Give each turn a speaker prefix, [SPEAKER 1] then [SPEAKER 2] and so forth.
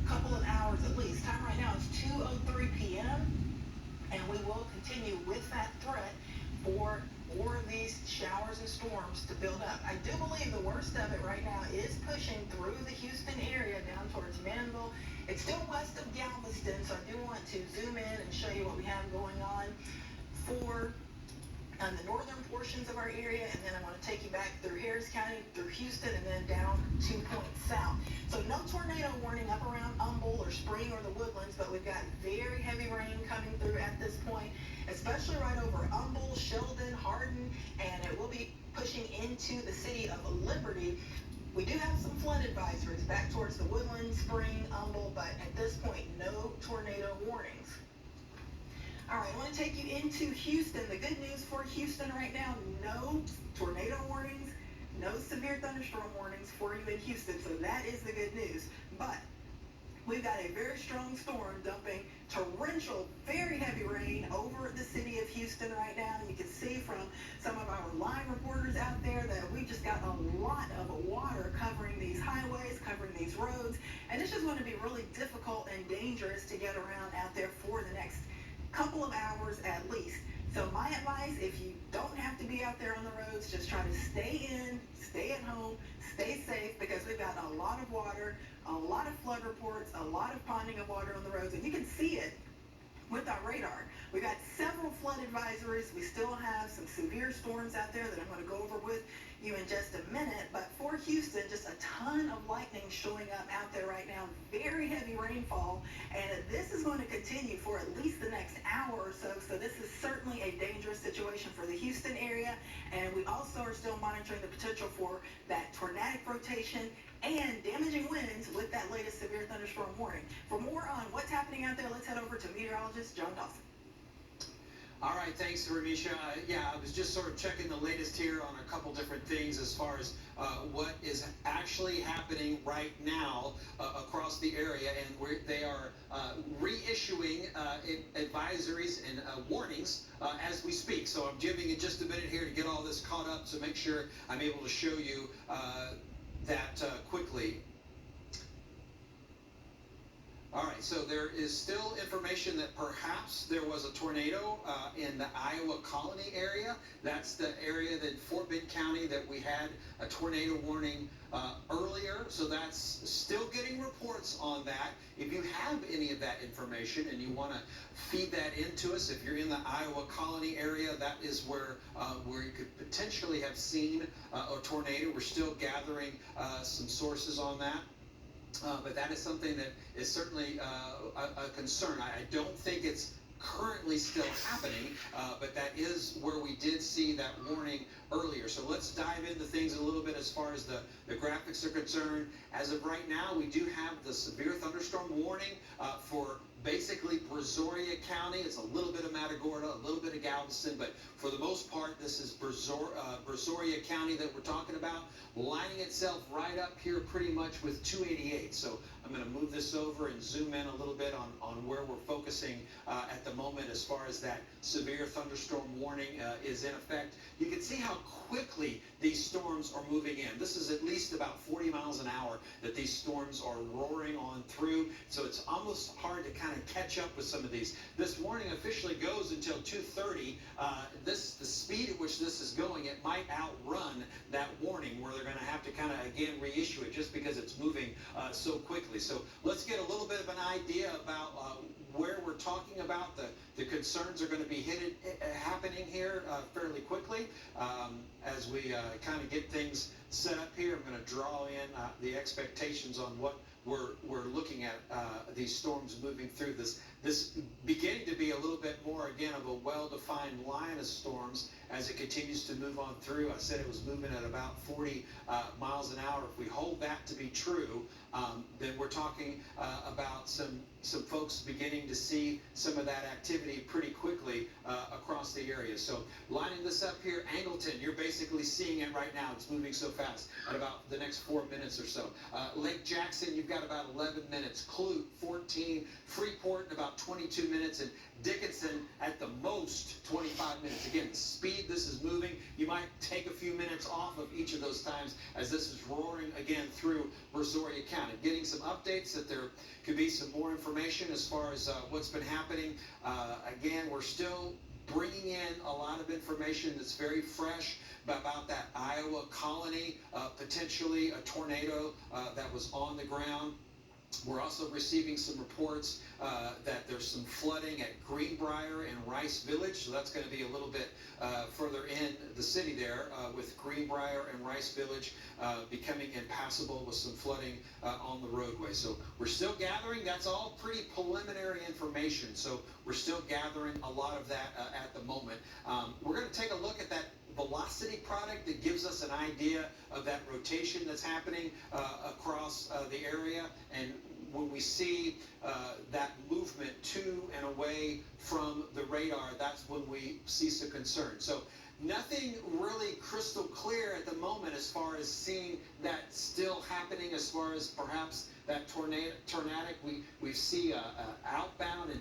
[SPEAKER 1] couple of hours at least. Time right now is 2:03 p.m. and we will continue with that threat for more of these showers and storms to build up. I do believe the worst of it right now is pushing through the Houston area down towards Manville. It's still west of Galveston, so I do want to zoom in and show you what we have going on for the northern portions of our area, and then I want to take you back through Harris County, through Houston, and then down 2 points south. So no tornado warning up around Humboldt or Spring or the Woodlands, but we've got very heavy rain coming through at this point, especially right over Humboldt, Sheldon, Hardin, and it will be pushing into the city of Liberty. We do have some flood advisories back towards the Woodlands, Spring, Humboldt, but at this point, no tornado warnings. All right, I want to take you into Houston. The good news for Houston right now, no tornado warnings, no severe thunderstorm warnings for you in Houston. So that is the good news. But we've got a very strong storm dumping torrential, very heavy rain over the city of Houston right now. You can see from some of our live reporters out there that we've just got a lot of water covering these highways, covering these roads. And it's just going to be really difficult and dangerous to get around out there for the next couple of hours at least. So my advice, if you don't have to be out there on the roads, just try to stay in, stay at home, stay safe, because we've got a lot of water, a lot of flood reports, a lot of ponding of water on the roads, and you can see it with our radar. We've got several flood advisories. We still have some severe storms out there that I'm going to go over with you in just a minute. But for Houston, just a ton of lightning showing up out there right now. Very heavy rainfall. And this is going to continue for at least the next hour or so. So this is certainly a dangerous situation for the Houston area. And we also are still monitoring the potential for that tornadic rotation and damaging winds with that latest severe thunderstorm warning. For more on what's happening out there, let's head over to meteorologist John Dawson.
[SPEAKER 2] All right, thanks, Ramisha. Yeah, I was just sort of checking the latest here on a couple different things as far as what is actually happening right now across the area, and they are reissuing advisories and warnings as we speak. So I'm giving it just a minute here to get all this caught up, so make sure I'm able to show you that quickly. All right, so there is still information that perhaps there was a tornado in the Iowa Colony area. That's the area that Fort Bend County that we had a tornado warning earlier. So that's still getting reports on that. If you have any of that information and you want to feed that into us, if you're in the Iowa Colony area, that is where you could potentially have seen a tornado. We're still gathering some sources on that. But that is something that is certainly a concern. I don't think it's currently still happening, but that is where we did see that warning earlier. So let's dive into things a little bit as far as the graphics are concerned. As of right now, we do have the severe thunderstorm warning for basically Brazoria County. It's a little bit of Matagorda, a little bit of Galveston, but for the most part, this is Brazoria County that we're talking about, lining itself right up here pretty much with 288. So I'm going to move this over and zoom in a little bit on where we're focusing at the moment as far as that severe thunderstorm warning is in effect. You can see how quickly these storms are moving in. This is at least about 40 miles an hour that these storms are roaring on through. So it's almost hard to kind of catch up with some of these. This warning officially goes until 2:30. The speed at which this is going, it might outrun that warning where they're going to have to kind of again reissue it just because it's moving so quickly. So let's get a little bit of an idea about where we're talking about. The concerns are going to be happening here fairly quickly as we kind of get things set up here. I'm going to draw in the expectations on what we're looking at these storms moving through this beginning to be a little bit more again of a well-defined line of storms as it continues to move on through. I said it was moving at about 40 miles an hour. If we hold that to be true, then we're talking about some folks beginning to see some of that activity pretty quickly across the area. So lining this up here, Angleton, you're basically seeing it right now. It's moving so fast at about the next 4 minutes or so. Lake Jackson, you've got about 11 minutes. Clute, 14. Freeport, in about 22 minutes. And Dickinson, at the most, 25 minutes. Again, the speed this is moving, you might take a few minutes off of each of those times as this is roaring again through Brazoria County. County, getting some updates that there could be some more information as far as what's been happening. Again, we're still bringing in a lot of information that's very fresh about that Iowa colony, potentially a tornado that was on the ground. We're also receiving some reports that there's some flooding at Greenbrier and Rice Village, so that's going to be a little bit further in the city there with Greenbrier and Rice Village becoming impassable with some flooding on the roadway. So we're still gathering. That's all pretty preliminary information, so we're still gathering a lot of that at the moment. We're going to take a look at that velocity product that gives us an idea of that rotation that's happening across the area, and when we see that movement to and away from the radar, that's when we see some concern. So nothing really crystal clear at the moment as far as seeing that still happening, as far as perhaps that tornadic. We see outbound and